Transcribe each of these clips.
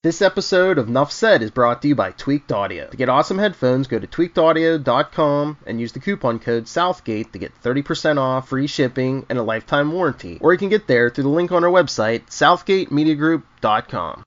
This episode of Nuff Said is brought to you by Tweaked Audio. To get awesome headphones, go to tweakedaudio.com and use the coupon code Southgate to get 30% off, free shipping, and a lifetime warranty. Or you can get there through the link on our website, southgatemediagroup.com.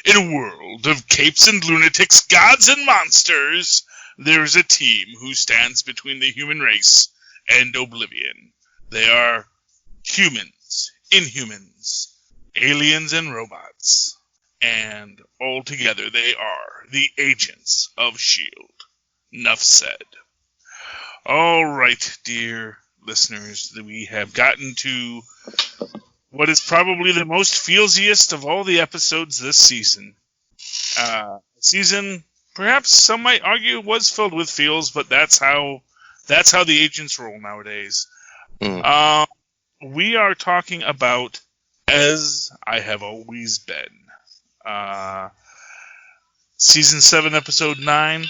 In a world of capes and lunatics, gods and monsters, there's a team who stands between the human race and oblivion. They are humans, inhumans, aliens, and robots. And all together they are the agents of S.H.I.E.L.D. Nuff said. All right, dear listeners, we have gotten to what is probably the most feelsiest of all the episodes this season. Season, perhaps some might argue, was filled with feels, but that's how the agents roll nowadays. We are talking about As I Have Always Been. Season 7, episode 9.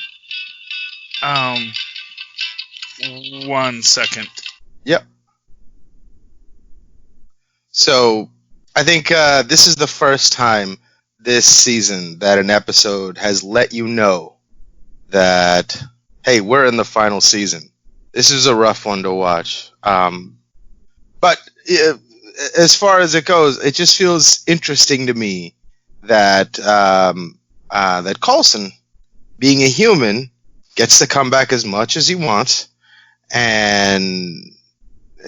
1 second. Yep. So, I think this is the first time this season that an episode has let you know that, hey, we're in the final season. This is a rough one to watch. But as far as it goes, it just feels interesting to me that that Coulson, being a human, gets to come back as much as he wants, and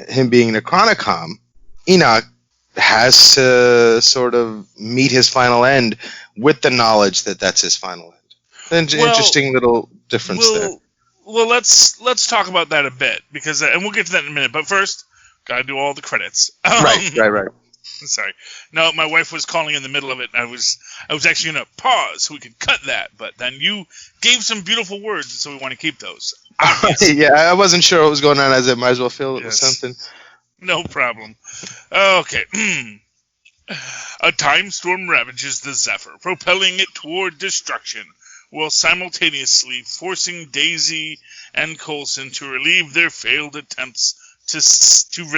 him being Necronomicon, Enoch has to sort of meet his final end with the knowledge that that's his final end. Interesting little difference there. Well, let's talk about that a bit, because and we'll get to that in a minute. But first, gotta do all the credits. Right. Sorry. No, my wife was calling in the middle of it. I was actually gonna pause so we could cut that, but then you gave some beautiful words, so we want to keep those. Yeah, I wasn't sure what was going on. As it might as well feel it was something. No problem. Okay. A time storm ravages the Zephyr, propelling it toward destruction, while simultaneously forcing Daisy and Coulson to relieve their failed attempts to save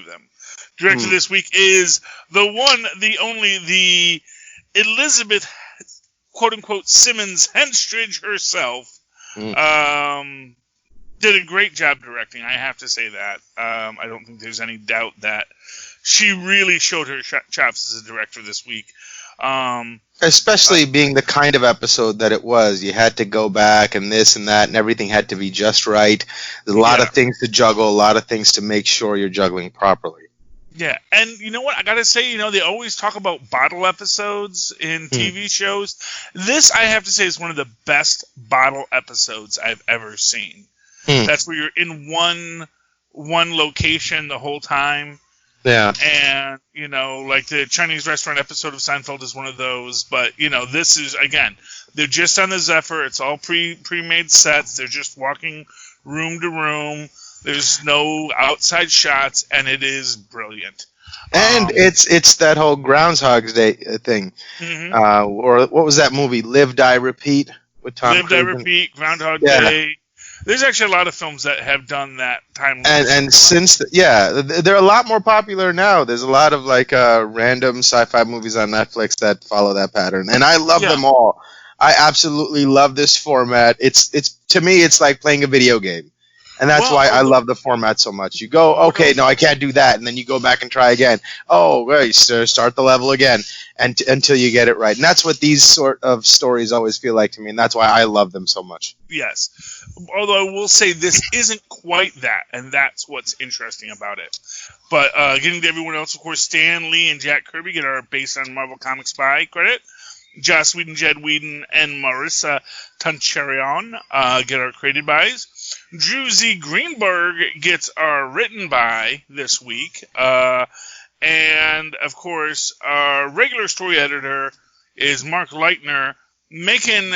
them. Director this week is the one, the only, the Elizabeth, quote-unquote, Simmons Henstridge herself. Did a great job directing, I have to say that. I don't think there's any doubt that she really showed her chops as a director this week. Especially being the kind of episode that it was. You had to go back and this and that, and everything had to be just right. There's a lot of things to juggle, a lot of things to make sure you're juggling properly. Yeah, and you know what? I gotta say, they always talk about bottle episodes in TV shows. This, I have to say, is one of the best bottle episodes I've ever seen. That's where you're in one location the whole time. Yeah. And, like the Chinese restaurant episode of Seinfeld is one of those. But, this is, again, they're just on the Zephyr. It's all pre-made sets. They're just walking room to room. There's no outside shots, and it is brilliant. And it's that whole Groundhog's Day thing. Or what was that movie? Live, Die, Repeat with Tom Cruise. Live, Die, Repeat, Groundhog Day. There's actually a lot of films that have done that time. And since they're a lot more popular now. There's a lot of random sci-fi movies on Netflix that follow that pattern, and I love them all. I absolutely love this format. It's to me, it's like playing a video game. And that's why I love the format so much. You go, okay, no, I can't do that, and then you go back and try again. Oh, right, so start the level again until you get it right. And that's what these sort of stories always feel like to me, and that's why I love them so much. Yes. Although I will say this isn't quite that, and that's what's interesting about it. But getting to everyone else, of course, Stan Lee and Jack Kirby get our Based on Marvel Comics by credit. Joss Whedon, Jed Whedon, and Marissa Tancharian get our created bys. Drew Z. Greenberg gets our written by this week. And, of course, our regular story editor is Mark Leitner, making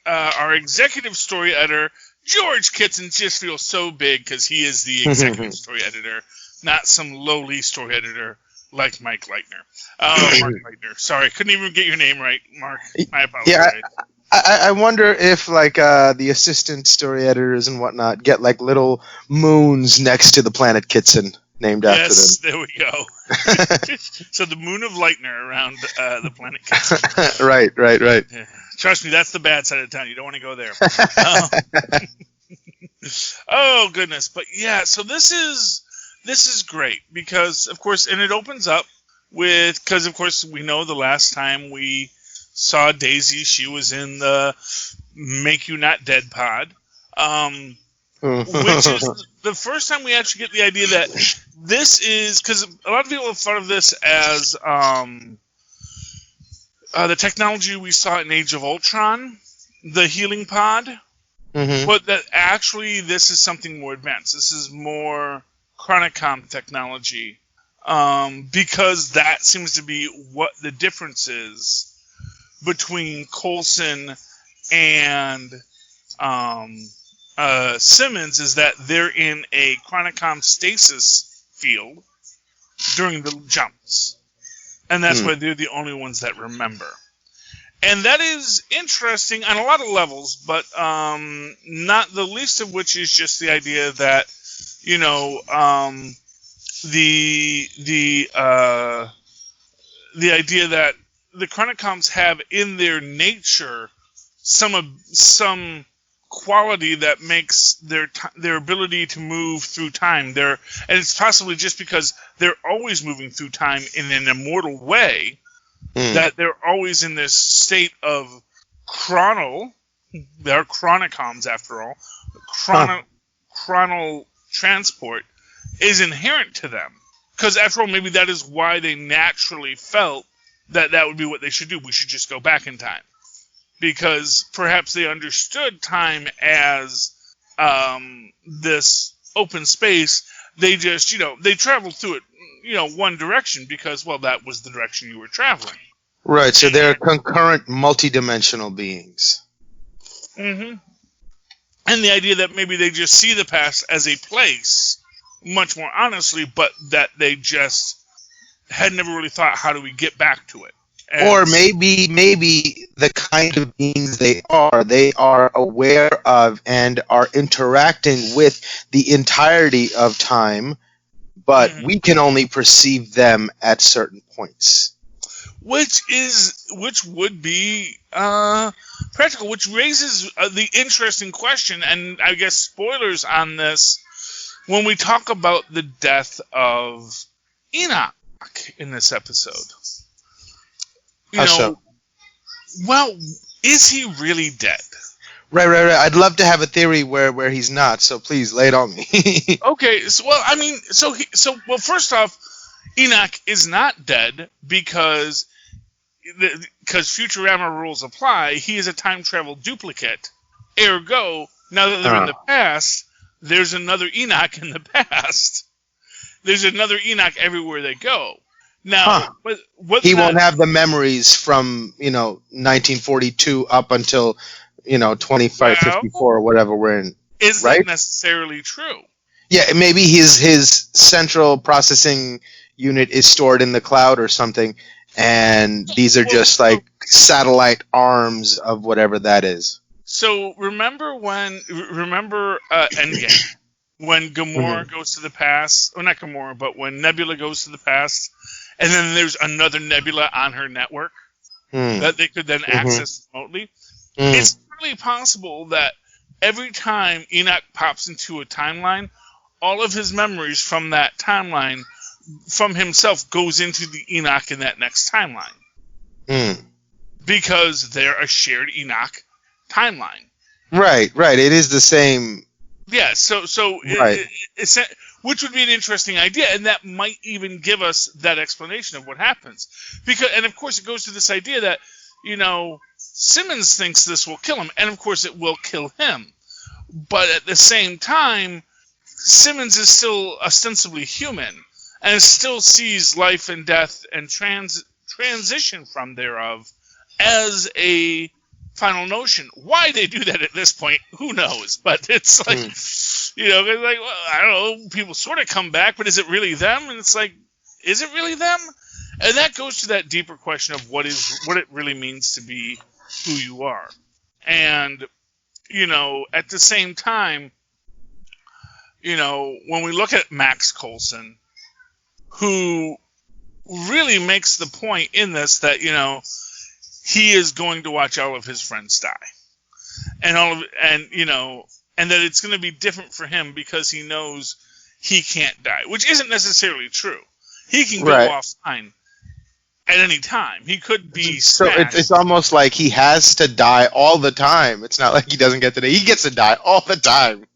our executive story editor, George Kitson, just feel so big because he is the executive story editor, not some lowly story editor like Mike Leitner. Mark Leitner. Sorry, couldn't even get your name right, Mark. I apologize. Yeah, I wonder if the assistant story editors and whatnot get like little moons next to the planet Kitson named after them. Yes, there we go. So the moon of Leitner around the planet Kitson. Right. Yeah. Trust me, that's the bad side of town. You don't want to go there. Oh goodness, but yeah. So this is great because, of course, and it opens up because of course we know the last time we saw Daisy, she was in the Make You Not Dead pod, which is the first time we actually get the idea that this is, because a lot of people have thought of this as the technology we saw in Age of Ultron, the healing pod, but that actually this is something more advanced. This is more Chronicom technology, because that seems to be what the difference is between Coulson and Simmons, is that they're in a Chronicom stasis field during the jumps. And that's why they're the only ones that remember. And that is interesting on a lot of levels, but not the least of which is just the idea that, you know, the idea that the Chronicoms have in their nature some quality that makes their ability to move through time. And it's possibly just because they're always moving through time in an immortal way, that they're always in this state of they're Chronicoms after all. Chronal transport is inherent to them. Because after all, maybe that is why they naturally felt that would be what they should do. We should just go back in time. Because perhaps they understood time as this open space. They just, they traveled through it, one direction because, well, that was the direction you were traveling. Right, so they're concurrent multidimensional beings. Mm-hmm. And the idea that maybe they just see the past as a place, much more honestly, but that they just had never really thought, how do we get back to it? Or maybe the kind of beings they are aware of and are interacting with the entirety of time, but we can only perceive them at certain points. Which would be practical, which raises the interesting question, and I guess spoilers on this, when we talk about the death of Enoch in this episode. So? Well, is he really dead? Right. I'd love to have a theory where he's not, so please lay it on me. Okay, well, first off, Enoch is not dead because Futurama rules apply. He is a time travel duplicate. Ergo, now that they're in the past, there's another Enoch in the past. There's another Enoch everywhere they go. Now, he won't have the memories from 1942 up until 2554 or whatever we're in. Isn't right? necessarily true. Yeah, maybe his central processing unit is stored in the cloud or something, and these are just like satellite arms of whatever that is. So remember Endgame, when Gamora goes to the past, or not Gamora, but when Nebula goes to the past, and then there's another Nebula on her network that they could then access remotely. It's really possible that every time Enoch pops into a timeline, all of his memories from that timeline, from himself, goes into the Enoch in that next timeline. Because they're a shared Enoch timeline. Right. It is the same. Yeah, so right. Which would be an interesting idea, and that might even give us that explanation of what happens. And of course, it goes to this idea that, Simmons thinks this will kill him, and of course it will kill him. But at the same time, Simmons is still ostensibly human, and still sees life and death and transition from thereof as a final notion. Why they do that at this point, who knows? But it's like, like, well, I don't know, people sort of come back, but is it really them? And it's like, is it really them? And that goes to that deeper question of what it really means to be who you are. And, at the same time, when we look at Max Coulson, who really makes the point in this that, he is going to watch all of his friends die. And and that it's going to be different for him because he knows he can't die, which isn't necessarily true. He can go offline at any time. He could be smashed. So it's almost like he has to die all the time. It's not like he doesn't get to die. He gets to die all the time.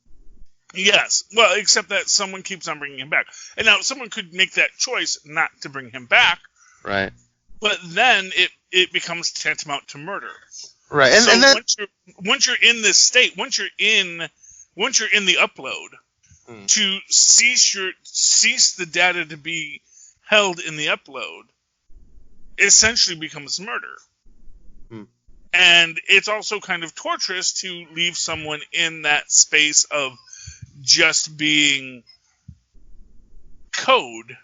Yes. Well, except that someone keeps on bringing him back. And now someone could make that choice not to bring him back. Right. But then it becomes tantamount to murder. Right. And then once you're in this state, once you're in the upload, to cease the data to be held in the upload essentially becomes murder. And it's also kind of torturous to leave someone in that space of just being code,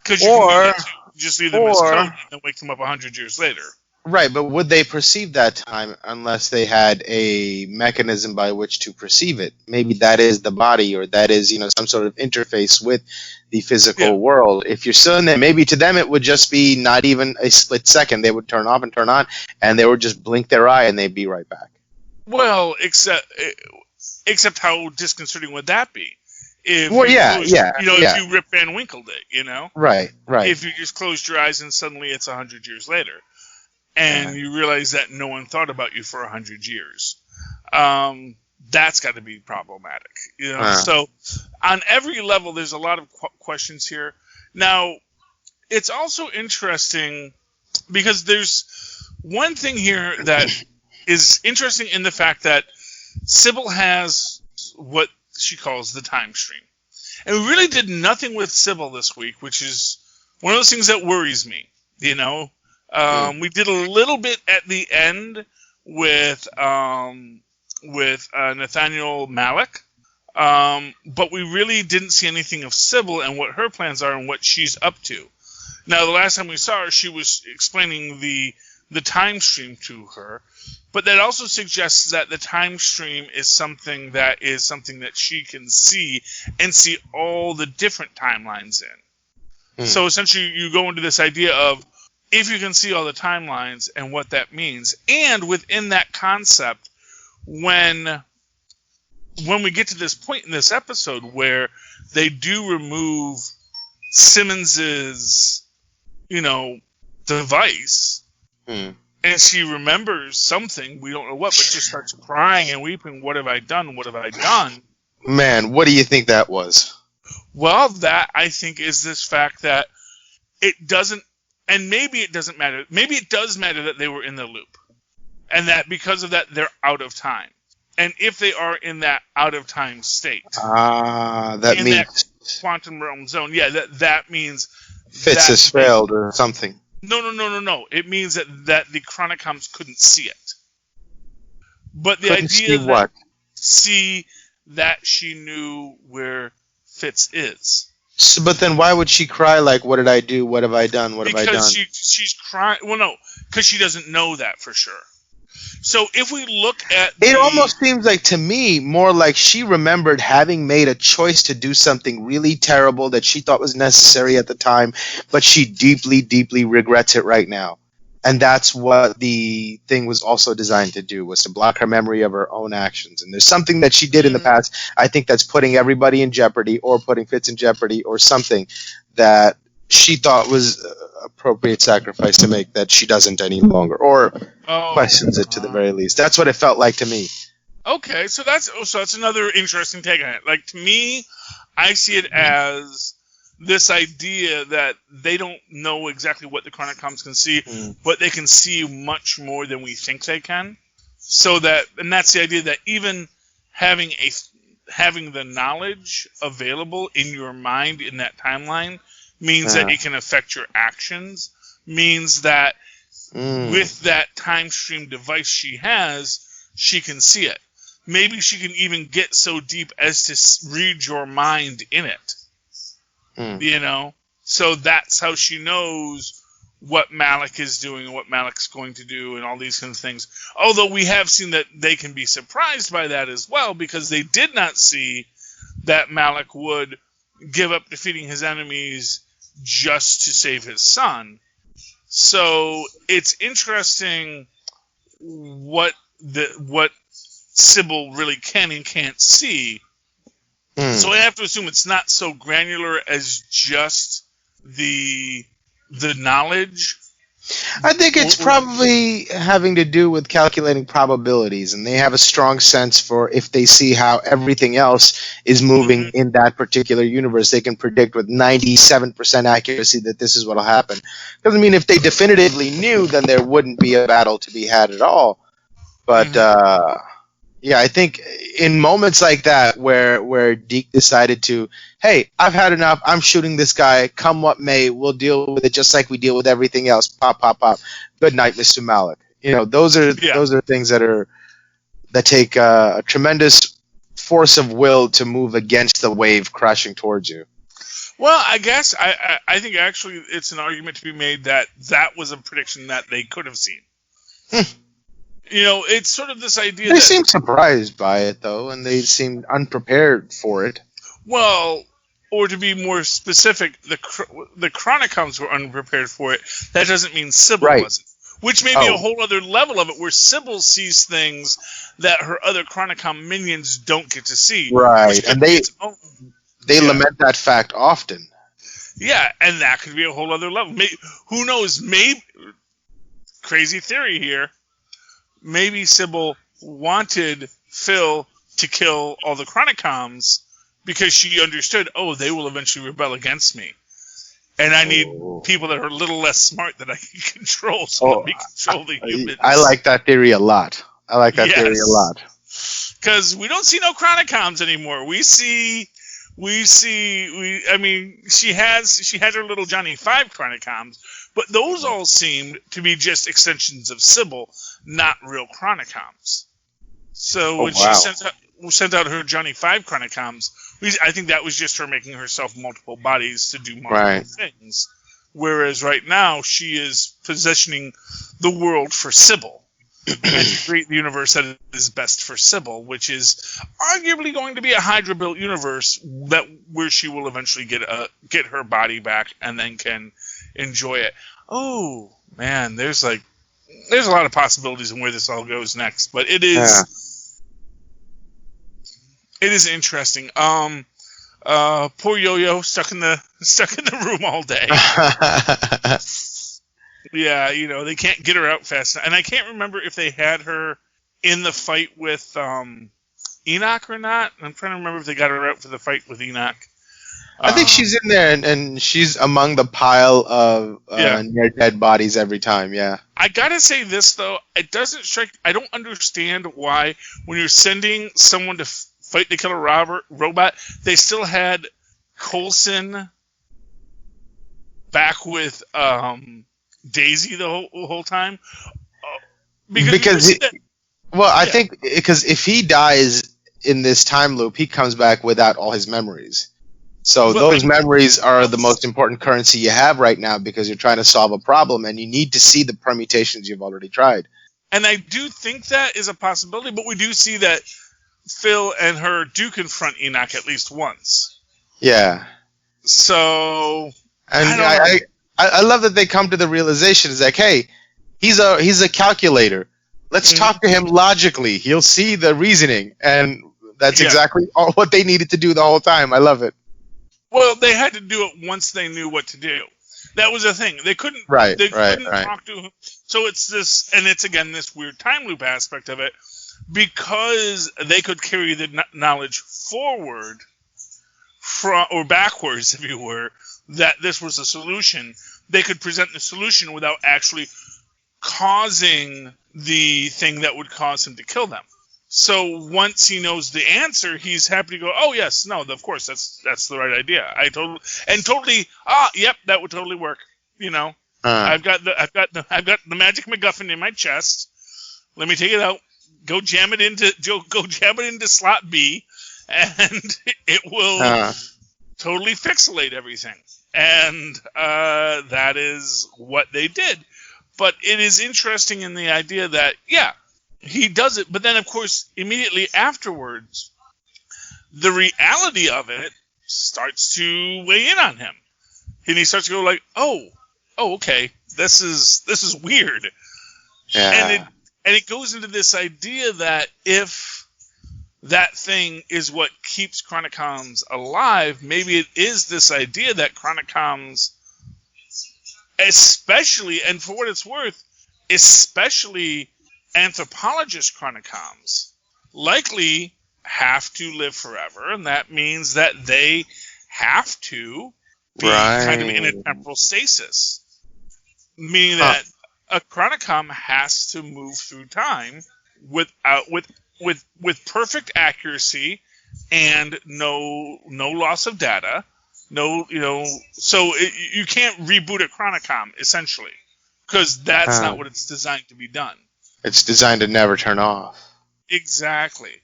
because you can just leave them as code and wake them up 100 years later. Right, but would they perceive that time unless they had a mechanism by which to perceive it? Maybe that is the body, or that is, some sort of interface with the physical world. If you're still in there, maybe to them it would just be not even a split second. They would turn off and turn on, and they would just blink their eye and they'd be right back. Well, except how disconcerting would that be? If you Rip Van Winkled it, Right. If you just closed your eyes and suddenly it's 100 years later. And you realize that no one thought about you for 100 years. That's got to be problematic. So on every level, there's a lot of questions here. Now, it's also interesting because there's one thing here that is interesting in the fact that Sybil has what she calls the time stream. And we really did nothing with Sybil this week, which is one of those things that worries me, We did a little bit at the end with Nathaniel Malik, but we really didn't see anything of Sybil and what her plans are and what she's up to. Now, the last time we saw her, she was explaining the time stream to her, but that also suggests that the time stream is something that she can see and see all the different timelines in. So essentially, you go into this idea of, if you can see all the timelines and what that means, and within that concept, when we get to this point in this episode where they do remove Simmons's, device, and she remembers something, we don't know what, but just starts crying and weeping, what have I done, what have I done? Man, what do you think that was? Well, that, I think, is this fact that it doesn't, and maybe it doesn't matter. Maybe it does matter that they were in the loop. And that because of that, they're out of time. And if they are in that out of time state. That means. That quantum realm zone. Yeah, that means. Fitz has failed or something. No. It means that the Chronicoms couldn't see it. But the idea see that she knew where Fitz is. So, but then why would she cry like, what did I do? What have I done? What have I done? Because she's crying. Well, no, because she doesn't know that for sure. So if we look at it almost seems like, to me, more like she remembered having made a choice to do something really terrible that she thought was necessary at the time, but she deeply, deeply regrets it right now. And that's what the thing was also designed to do, was to block her memory of her own actions. And there's something that she did in the past, I think, that's putting everybody in jeopardy, or putting Fitz in jeopardy, or something that she thought was appropriate sacrifice to make that she doesn't any longer, or questions it to the very least. That's what it felt like to me. Okay, so that's another interesting take on it. Like, to me, I see it as this idea that they don't know exactly what the Chronicoms can see, but they can see much more than we think they can. And that's the idea that even having having the knowledge available in your mind in that timeline means that it can affect your actions, means that with that time stream device she has, she can see it. Maybe she can even get so deep as to read your mind in it. You know? So that's how she knows what Malik is doing and what Malik's going to do and all these kinds of things. Although we have seen that they can be surprised by that as well, because they did not see that Malik would give up defeating his enemies just to save his son. So it's interesting what Sybil really can and can't see. So I have to assume it's not so granular as just the knowledge. I think it's probably having to do with calculating probabilities, and they have a strong sense for if they see how everything else is moving in that particular universe, they can predict with 97% accuracy that this is what will happen. Doesn't mean if they definitively knew, then there wouldn't be a battle to be had at all. But yeah, I think in moments like that where Deke decided to, hey, I've had enough, I'm shooting this guy, come what may, we'll deal with it just like we deal with everything else. Pop, pop, pop. Good night, Mr. Malik. You know, those are things that take a tremendous force of will to move against the wave crashing towards you. Well, I guess I think actually it's an argument to be made that was a prediction that they could have seen. You know, it's sort of this idea They seemed surprised by it, though, and they seemed unprepared for it. Well, or to be more specific, the Chronicoms were unprepared for it. That doesn't mean Sybil wasn't. Which may be a whole other level of it, where Sybil sees things that her other Chronicom minions don't get to see. Right, and they lament that fact often. Yeah, and that could be a whole other level. Who knows? Maybe, crazy theory here, maybe Sybil wanted Phil to kill all the Chronicoms because she understood, they will eventually rebel against me. And I need people that are a little less smart that I can control, so let me control the humans. I like that theory a lot. Theory a lot. Because we don't see no Chronicoms anymore. She had her little Johnny 5 Chronicoms, but those all seemed to be just extensions of Sybil, not real Chronicoms. So when she sent out her Johnny 5 Chronicoms, I think that was just her making herself multiple bodies to do multiple things. Whereas right now, she is positioning the world for Sybil and to create the universe that is best for Sybil, which is arguably going to be a Hydra-built universe where she will eventually get her body back and then can enjoy it. Oh man, there's a lot of possibilities in where this all goes next, but it is interesting. Poor Yo-Yo stuck in the room all day. Yeah, they can't get her out fast enough. And I can't remember if they had her in the fight with Enoch or not. I'm trying to remember if they got her out for the fight with Enoch. I think she's in there, and she's among the pile of near dead bodies every time. Yeah. I gotta say this though, it doesn't strike. I don't understand why when you're sending someone to fight to kill a robot, they still had Coulson back with Daisy the whole time. I think because if he dies in this time loop, he comes back without all his memories. So those memories are the most important currency you have right now because you're trying to solve a problem and you need to see the permutations you've already tried. And I do think that is a possibility, but we do see that Phil and her do confront Enoch at least once. Yeah. So I love that they come to the realization is like, hey, he's a calculator. Let's talk to him logically. He'll see the reasoning, and that's exactly what they needed to do the whole time. I love it. Well, they had to do it once they knew what to do. That was the thing. They couldn't. Couldn't talk to him. So it's this, and it's again this weird time loop aspect of it, because they could carry the knowledge forward, or backwards, if you were, that this was a solution. They could present the solution without actually causing the thing that would cause him to kill them. So once he knows the answer, he's happy to go, oh yes, no, of course, that's the right idea. Yep, that would totally work. I've got the magic MacGuffin in my chest. Let me take it out, go jam it into slot B, and it will totally pixelate everything. And that is what they did. But it is interesting in the idea that, yeah, he does it, but then, of course, immediately afterwards, the reality of it starts to weigh in on him. And he starts to go like, oh, okay, this is weird. Yeah. And it goes into this idea that if that thing is what keeps Chronicoms alive, maybe it is this idea that Chronicoms, especially, and for what it's worth, especially anthropologist Chronicoms, likely have to live forever, and that means that they have to be kind of in a temporal stasis, meaning that a Chronicom has to move through time with perfect accuracy and no loss of data. So you can't reboot a Chronicom essentially, because that's not what it's designed to be done. It's designed to never turn off. Exactly.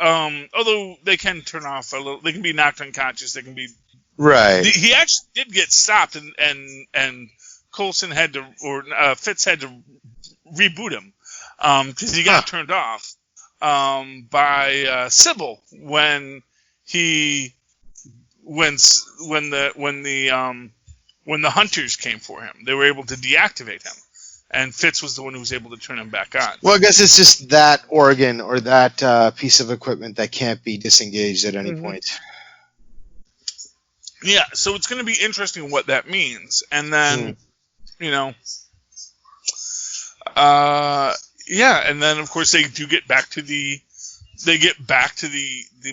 Although they can turn off a little, they can be knocked unconscious. They can be right. He actually did get stopped, and Coulson had to, or Fitz had to reboot him because he got turned off by Sybil when the hunters came for him. They were able to deactivate him. And Fitz was the one who was able to turn him back on. Well, I guess it's just that organ or that piece of equipment that can't be disengaged at any point. Yeah, so it's going to be interesting what that means. And then, and then of course they do get back to the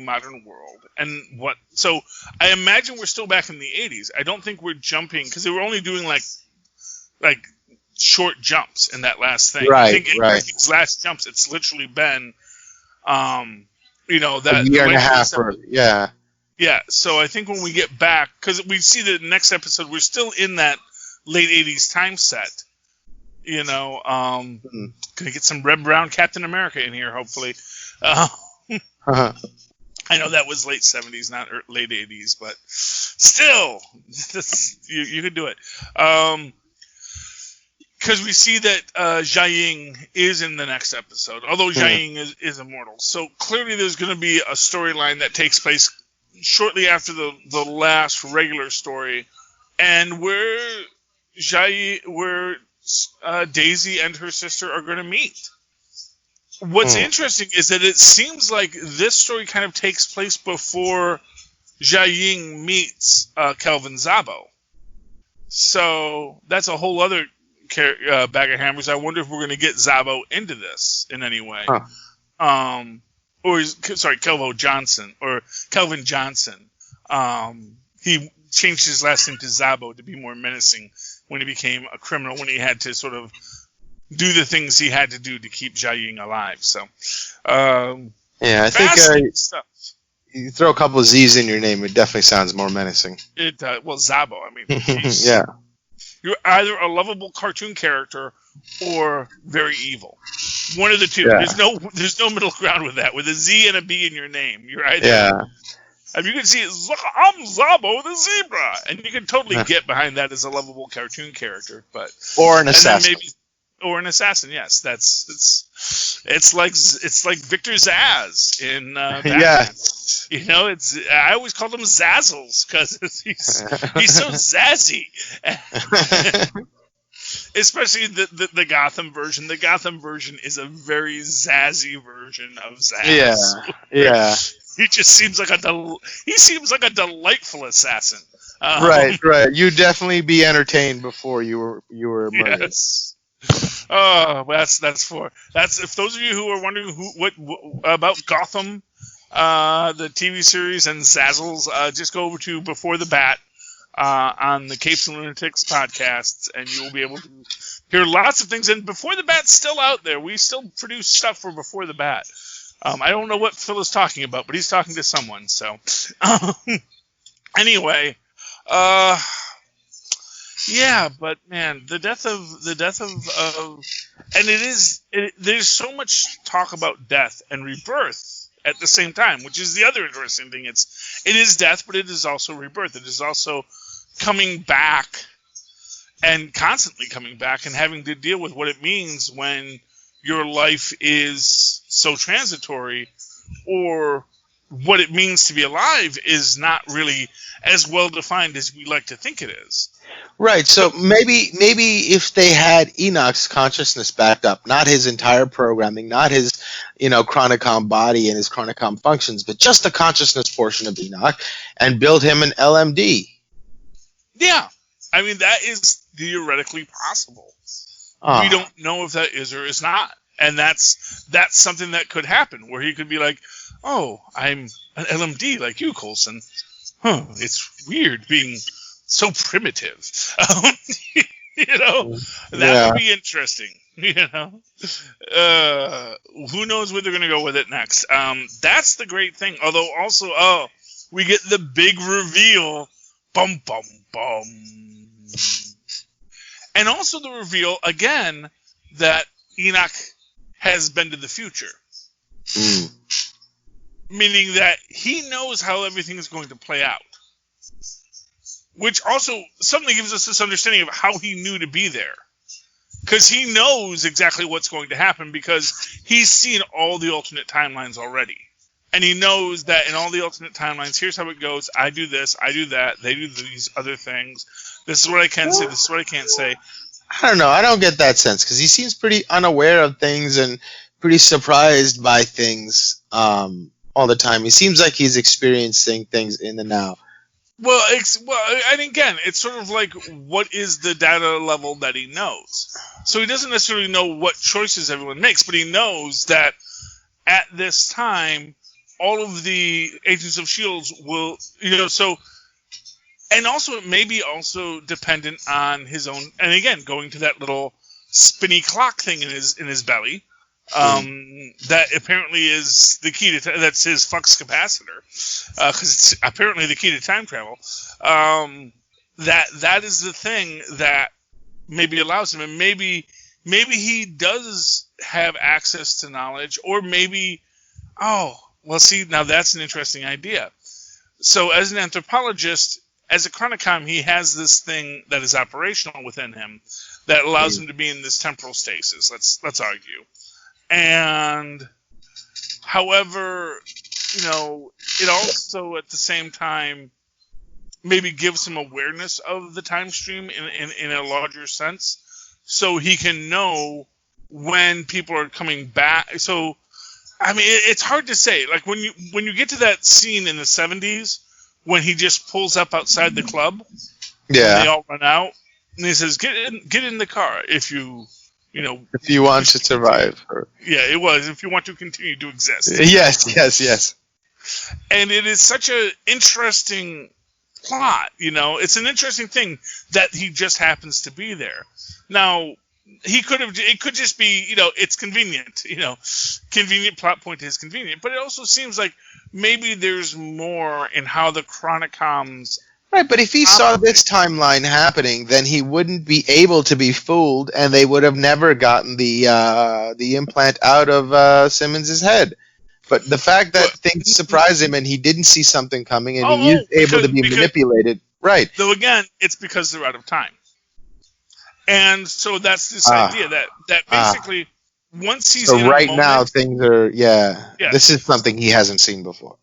modern world. And so I imagine we're still back in the 80s. I don't think we're jumping, because they were only doing like short jumps in that last thing. Right, I think in these last jumps, it's literally been, that a year and a half. Yeah. So I think when we get back, because we see the next episode, we're still in that late 80s time set. Gonna get some Red Brown Captain America in here, hopefully. I know that was late 70s, not late 80s, but still, you could do it. Because we see that Jia Ying is in the next episode, although Jia Ying is immortal. So clearly there's going to be a storyline that takes place shortly after the last regular story, and where Daisy and her sister are going to meet. What's interesting is that it seems like this story kind of takes place before Jia Ying meets Kelvin Szabo. So that's a whole other bag of hammers. I wonder if we're going to get Szabo into this in any way. Kelvin Johnson. He changed his last name to Szabo to be more menacing when he became a criminal, when he had to sort of do the things he had to do to keep Jia Ying alive. So, I think stuff. You throw a couple of Z's in your name, it definitely sounds more menacing. Szabo. I mean, yeah. You're either a lovable cartoon character or very evil. One of the two. Yeah. There's no middle ground with that. With a Z and a B in your name, you're either. Yeah. And you can see, I'm Szabo the zebra, and you can totally get behind that as a lovable cartoon character, or an assassin. Or an assassin. Yes, it's like Victor Zsasz in Batman. Yeah. I always called him Zazzles because he's so zazzy. Especially the Gotham version. The Gotham version is a very zazzy version of Zsasz. Yeah. He just seems like a delightful assassin. Right. You'd definitely be entertained before you were murdered. Yes. Oh, that's if those of you who are wondering what about Gotham, the TV series and Zazzles, just go over to Before the Bat on the Capes and Lunatics podcasts, and you will be able to hear lots of things. And Before the Bat's still out there. We still produce stuff for Before the Bat. I don't know what Phil is talking about, but he's talking to someone. So, anyway, yeah, but man, the death of and there's so much talk about death and rebirth at the same time, which is the other interesting thing. It is death, but it is also rebirth. It is also coming back and constantly coming back and having to deal with what it means when your life is so transitory, or what it means to be alive is not really as well defined as we like to think it is. Right. So maybe if they had Enoch's consciousness backed up, not his entire programming, not his, Chronicom body and his Chronicom functions, but just the consciousness portion of Enoch, and build him an LMD. Yeah. I mean, that is theoretically possible. We don't know if that is or is not. And that's something that could happen, where he could be like, oh, I'm an LMD like you, Coulson. Huh, it's weird being so primitive. That would be interesting. Who knows where they're going to go with it next. That's the great thing. Although also, we get the big reveal. Bum, bum, bum. And also the reveal, again, that Enoch has been to the future. Mm. Meaning that he knows how everything is going to play out. Which also suddenly gives us this understanding of how he knew to be there. Because he knows exactly what's going to happen, because he's seen all the alternate timelines already. And he knows that in all the alternate timelines, here's how it goes. I do this, I do that, they do these other things. This is what I can say, this is what I can't say. I don't know. I don't get that sense, because he seems pretty unaware of things and pretty surprised by things all the time. He seems like he's experiencing things in the now. Well, and again, it's sort of like, what is the data level that he knows? So he doesn't necessarily know what choices everyone makes, but he knows that at this time, all of the Agents of S.H.I.E.L.D. will, so, and also it may be also dependent on his own, and again, going to that little spinny clock thing in his belly, that apparently is the key to, that's his flux capacitor, because it's apparently the key to time travel. That is the thing that maybe allows him, and maybe he does have access to knowledge, or maybe, see, now that's an interesting idea. So as an anthropologist, as a chronicom, he has this thing that is operational within him that allows him to be in this temporal stasis. Let's argue. And, however, it also at the same time maybe gives him awareness of the time stream in a larger sense, so he can know when people are coming back. So, I mean, it's hard to say. Like when you get to that scene in the 70s when he just pulls up outside the club, yeah, they all run out, and he says, "Get in the car if you." If you want to survive. Yeah, it was. If you want to continue to exist. Yes. And it is such an interesting plot, It's an interesting thing that he just happens to be there. Now, it could just be, it's convenient, convenient plot point is convenient. But it also seems like maybe there's more in how the Chronicoms... Right, but if he saw this timeline happening, then he wouldn't be able to be fooled, and they would have never gotten the implant out of Simmons' head. But the fact that things surprise him and he didn't see something coming and he is able to be manipulated, right? Though again, it's because they're out of time, and so that's this idea that basically once he's in right a moment, now things are this is something he hasn't seen before.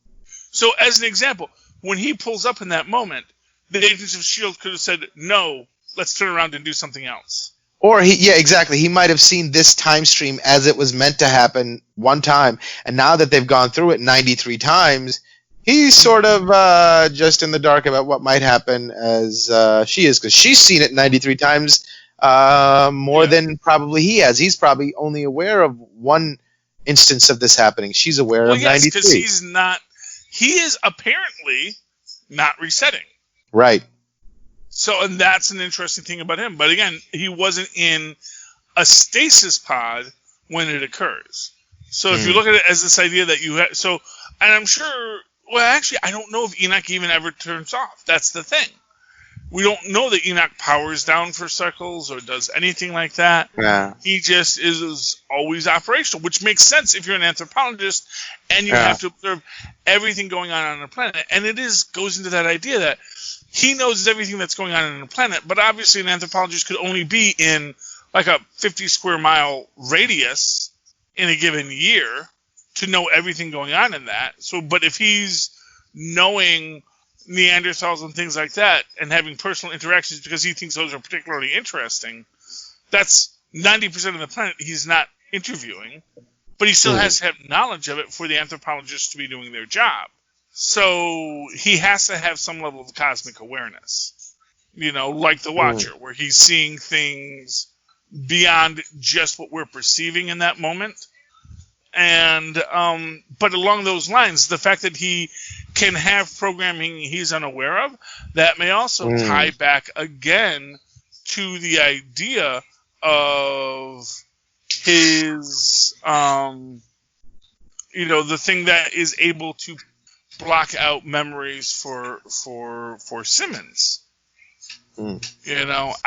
So as an example, when he pulls up in that moment, the Agents of S.H.I.E.L.D. could have said, no, let's turn around and do something else. Or, exactly. He might have seen this time stream as it was meant to happen one time, and now that they've gone through it 93 times, he's sort of just in the dark about what might happen as she is, because she's seen it 93 times more than probably he has. He's probably only aware of one instance of this happening. She's aware of 93. Because he is apparently not resetting. Right. So, and that's an interesting thing about him. But again, he wasn't in a stasis pod when it occurs. So if you look at it as this idea that you have, and I'm sure, well, actually, I don't know if Enoch even ever turns off. That's the thing. We don't know that Enoch powers down for cycles or does anything like that. Yeah. He just is always operational, which makes sense if you're an anthropologist and you have to observe everything going on the planet. And it goes into that idea that he knows everything that's going on the planet, but obviously an anthropologist could only be in like a 50 square mile radius in a given year to know everything going on in that. So, but if he's knowing Neanderthals and things like that and having personal interactions because he thinks those are particularly interesting, that's 90% of the planet he's not interviewing, but he still has to have knowledge of it for the anthropologists to be doing their job. So he has to have some level of cosmic awareness, like the Watcher, where he's seeing things beyond just what we're perceiving in that moment. And but along those lines, the fact that he can have programming he's unaware of, that may also tie back again to the idea of his, the thing that is able to block out memories for Simmons. I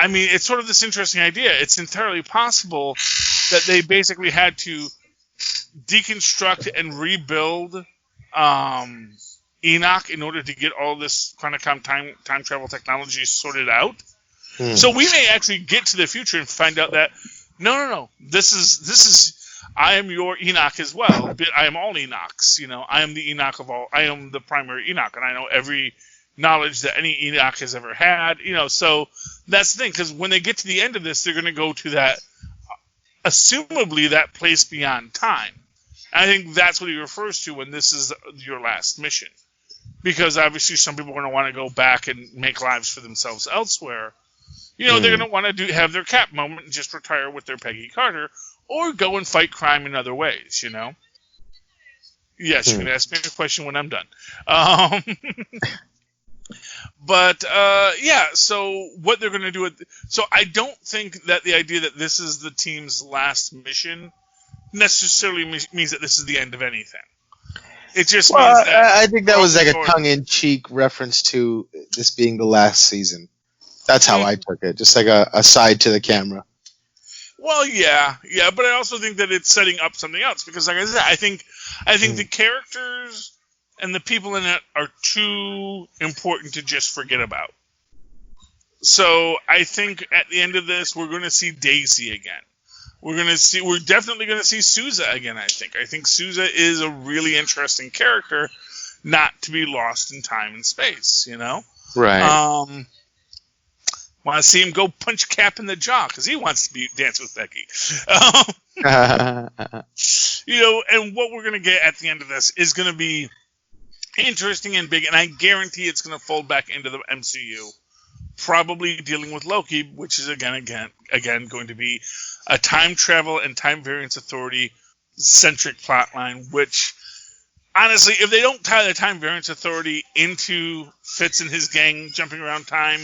mean, it's sort of this interesting idea. It's entirely possible that they basically had to deconstruct and rebuild Enoch in order to get all this kind of time travel technology sorted out. So we may actually get to the future and find out that no, this is I am your Enoch as well. I am all Enochs. I am the Enoch of all. I am the primary Enoch, and I know every knowledge that any Enoch has ever had. So that's the thing, because when they get to the end of this, they're going to go to that, assumably that place beyond time. And I think that's what he refers to when this is your last mission, because obviously some people are going to want to go back and make lives for themselves elsewhere. They're going to want to have their Cap moment and just retire with their Peggy Carter, or go and fight crime in other ways. Yes, you can ask me a question when I'm done. But so what they're going to do so I don't think that the idea that this is the team's last mission necessarily means that this is the end of anything. It just means that I think that was like a tongue-in-cheek reference to this being the last season. That's how I took it, just like a side to the camera. Well, yeah, but I also think that it's setting up something else, because like I said, I think the characters and the people in it are too important to just forget about. So I think at the end of this, we're going to see Daisy again. We're definitely going to see Sousa again, I think. I think Sousa is a really interesting character, not to be lost in time and space, Right. Want to see him go punch Cap in the jaw, because he wants to dance with Becky. And what we're going to get at the end of this is going to be interesting and big, and I guarantee it's going to fold back into the MCU. Probably dealing with Loki, which is again going to be a time travel and time variance authority centric plotline. Which, honestly, if they don't tie the time variance authority into Fitz and his gang jumping around time,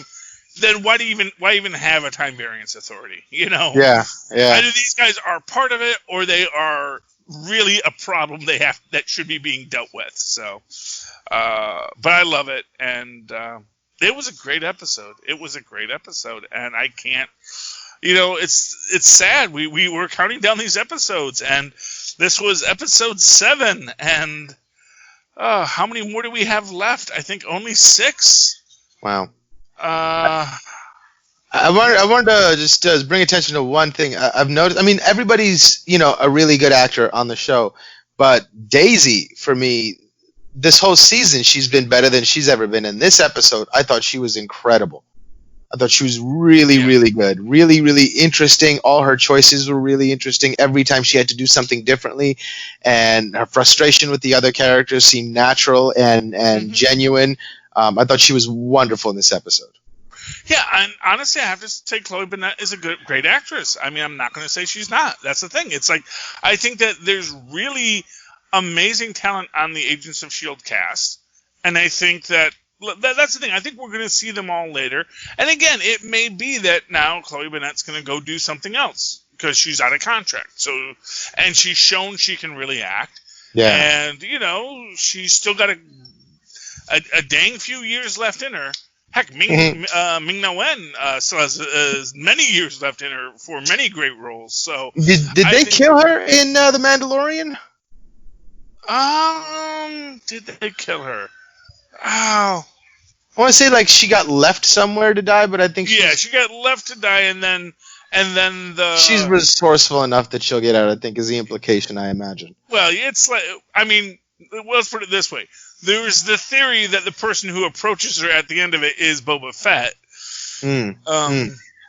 then why even have a time variance authority? Yeah. Either these guys are part of it, or they are really a problem that should be being dealt with. So, but I love it, and it was a great episode. And I can't, it's sad. We were counting down these episodes, and this was episode 7, and how many more do we have left? I think only 6. Wow. I wanted to just bring attention to one thing. I've noticed. I mean, everybody's a really good actor on the show, but Daisy, for me, this whole season, she's been better than she's ever been. In this episode, I thought she was incredible. I thought she was really, really good, really, really interesting. All her choices were really interesting. Every time she had to do something differently, and her frustration with the other characters seemed natural and genuine. I thought she was wonderful in this episode. Yeah, and honestly, I have to say Chloe Bennet is a great actress. I mean, I'm not going to say she's not. That's the thing. It's like, I think that there's really amazing talent on the Agents of S.H.I.E.L.D. cast, and I think that's the thing. I think we're going to see them all later. And again, it may be that now Chloe Bennet's going to go do something else. because she's out of contract. So, and she's shown she can really act. Yeah. And, she's still got a dang few years left in her. Heck, Ming-Na Wen still has many years left in her for many great roles. So did they kill her in The Mandalorian? Did they kill her? Oh, I want to say like she got left somewhere to die, but I think she got left to die, and then she's resourceful enough that she'll get out. I think is the implication. I imagine. Well, it's like let's put it this way. There's the theory that the person who approaches her at the end of it is Boba Fett.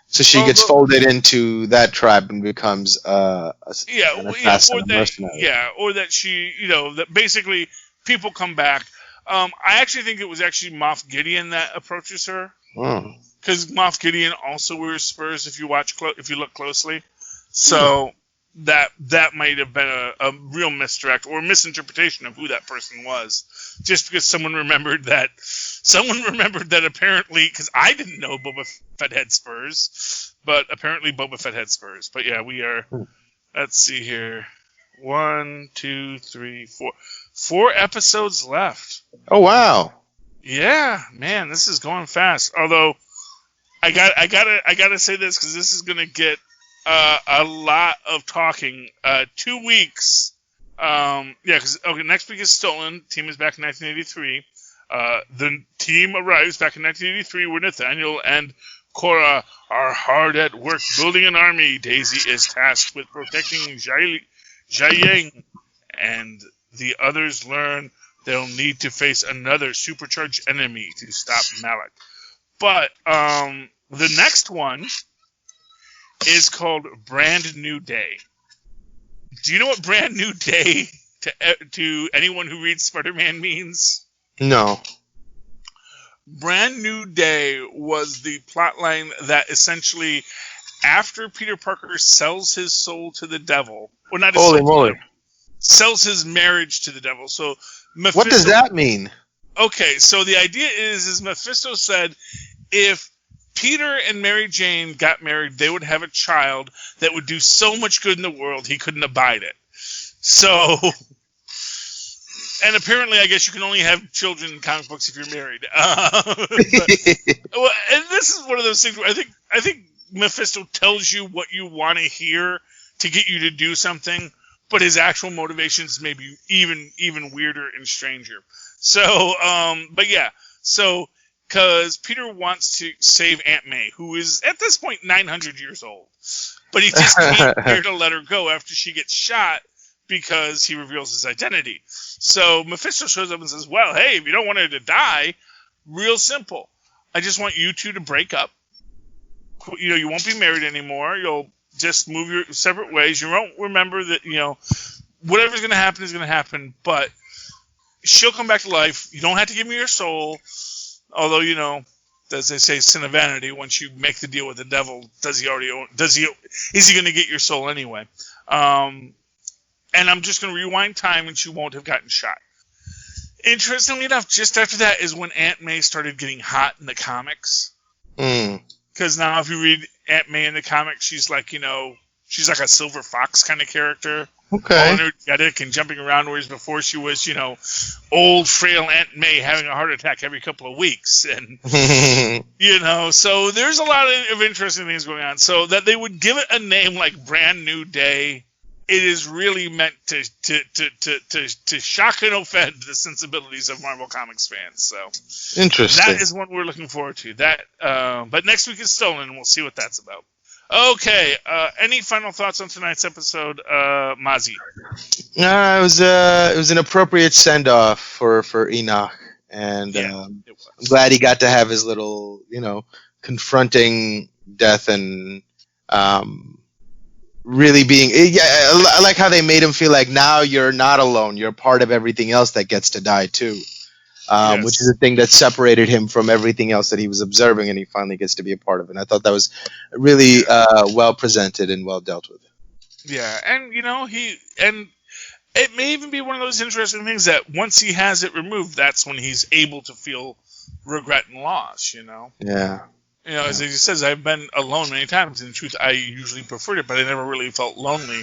So she gets folded into that tribe and becomes an assassin, a mercenary. Yeah, or that she, that basically people come back. I actually think it was actually Moff Gideon that approaches her. Because Moff Gideon also wears spurs if you look closely. So that might have been a real misdirect or misinterpretation of who that person was. Just because someone remembered that apparently, because I didn't know Boba Fett had spurs, but apparently Boba Fett had spurs. But yeah, we are, let's see here. 1, 2, 3, 4. 4 episodes left. Oh, wow. Yeah, man, this is going fast. Although, I gotta say this because this is gonna get a lot of talking. 2 weeks. Because next week is Stolen. Team is back in 1983. The team arrives back in 1983 where Nathaniel and Korra are hard at work building an army. Daisy is tasked with protecting Jiaying, and the others learn they'll need to face another supercharged enemy to stop Malak. But the next one is called Brand New Day. Do you know what Brand New Day to anyone who reads Spider-Man means? No. Brand New Day was the plotline that essentially, after Peter Parker sells his soul to the devil, or not his soul, sells his marriage to the devil. So Mephisto, what does that mean? Okay, so the idea is Mephisto said if Peter and Mary Jane got married, they would have a child that would do so much good in the world he couldn't abide it. So, and apparently, I guess you can only have children in comic books if you're married. And this is one of those things where I think Mephisto tells you what you want to hear to get you to do something, but his actual motivations may be even weirder and stranger. So, but yeah, so. Because Peter wants to save Aunt May, who is, at this point, 900 years old. But he just can't bear to let her go after she gets shot because he reveals his identity. So Mephisto shows up and says, well, hey, if you don't want her to die, real simple. I just want you two to break up. You won't be married anymore. You'll just move your separate ways. You won't remember that, whatever's going to happen is going to happen. But she'll come back to life. You don't have to give me your soul. Although, as they say, sin of vanity, once you make the deal with the devil, is he going to get your soul anyway? And I'm just going to rewind time and she won't have gotten shot. Interestingly enough, just after that is when Aunt May started getting hot in the comics. Because now if you read Aunt May in the comics, she's like, she's like a Silver Fox kind of character. Okay. All energetic and jumping around, whereas before she was, old, frail Aunt May having a heart attack every couple of weeks. And, so there's a lot of interesting things going on. So that they would give it a name like Brand New Day, it is really meant to shock and offend the sensibilities of Marvel Comics fans. So interesting. That is what we're looking forward to. But next week is Stolen, and we'll see what that's about. Okay, any final thoughts on tonight's episode, Mozzie? It was an appropriate send-off for Enoch, and I'm glad he got to have his little, confronting death and really being. I like how they made him feel like now you're not alone. You're part of everything else that gets to die too. Which is the thing that separated him from everything else that he was observing, and he finally gets to be a part of it. And I thought that was really well presented and well dealt with. Yeah, and it may even be one of those interesting things that once he has it removed, that's when he's able to feel regret and loss. Yeah. You know, as he says, I've been alone many times. In truth, I usually preferred it, but I never really felt lonely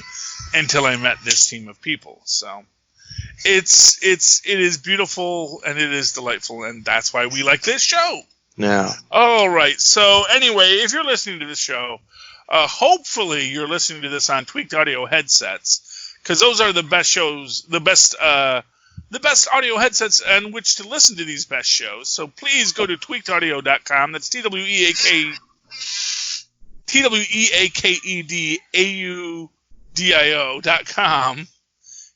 until I met this team of people. So it is beautiful and it is delightful, and that's why we like this show. Yeah. All right. So anyway, if you're listening to this show, hopefully you're listening to this on tweaked audio headsets, because those are the best shows, the best audio headsets on which to listen to these best shows. So please go to tweakedaudio.com. That's tweakedaudio.com.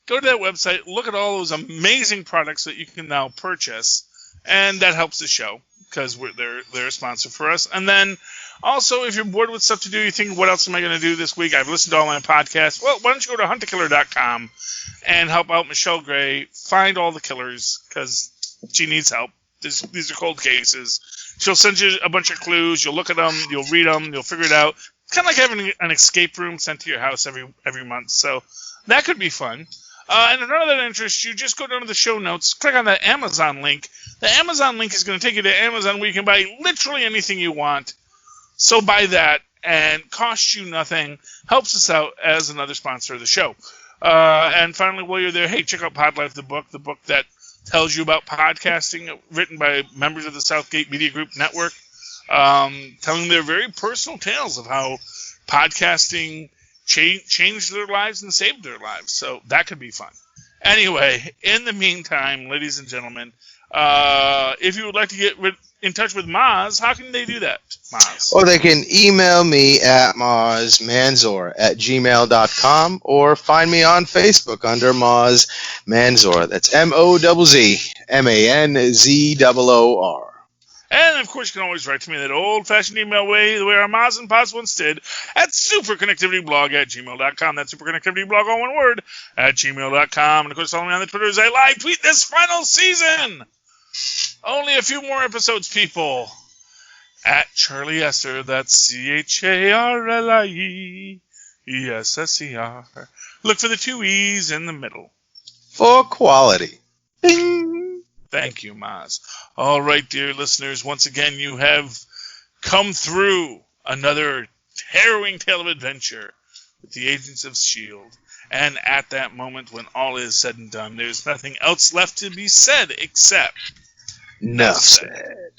Go to that website, look at all those amazing products that you can now purchase, and that helps the show because they're a sponsor for us. And then also, if you're bored with stuff to do, you think, what else am I going to do this week? I've listened to all my podcasts. Well, why don't you go to huntakiller.com and help out Michelle Gray find all the killers, because she needs help. These are cold cases. She'll send you a bunch of clues. You'll look at them. You'll read them. You'll figure it out. It's kind of like having an escape room sent to your house every month. So that could be fun. And if none of that interests you, just go down to the show notes, click on that Amazon link. The Amazon link is going to take you to Amazon, where you can buy literally anything you want. So buy that, and costs you nothing, helps us out as another sponsor of the show. And finally, while you're there, hey, check out Pod Life, the book that tells you about podcasting, written by members of the Southgate Media Group Network, telling their very personal tales of how podcasting changed their lives and saved their lives. So that could be fun. Anyway, in the meantime, ladies and gentlemen, if you would like to get in touch with Mozz, how can they do that, Mozz? Or they can email me at mozzmanzor@gmail.com, or find me on Facebook under Mozz Manzor. That's MOZZMANZOOR. And, of course, you can always write to me that old-fashioned email way, the way our Mozz and Pods once did, at superconnectivityblog@gmail.com. That's superconnectivityblog, all one word, at gmail.com. And, of course, follow me on the Twitter as I live tweet this final season. Only a few more episodes, people. At Charlie Esser, that's CHARLIESSER. Look for the two E's in the middle. For quality. Bing! Thank you, Mozz. All right, dear listeners, once again, you have come through another harrowing tale of adventure with the Agents of S.H.I.E.L.D. And at that moment, when all is said and done, there's nothing else left to be said except... Enough said.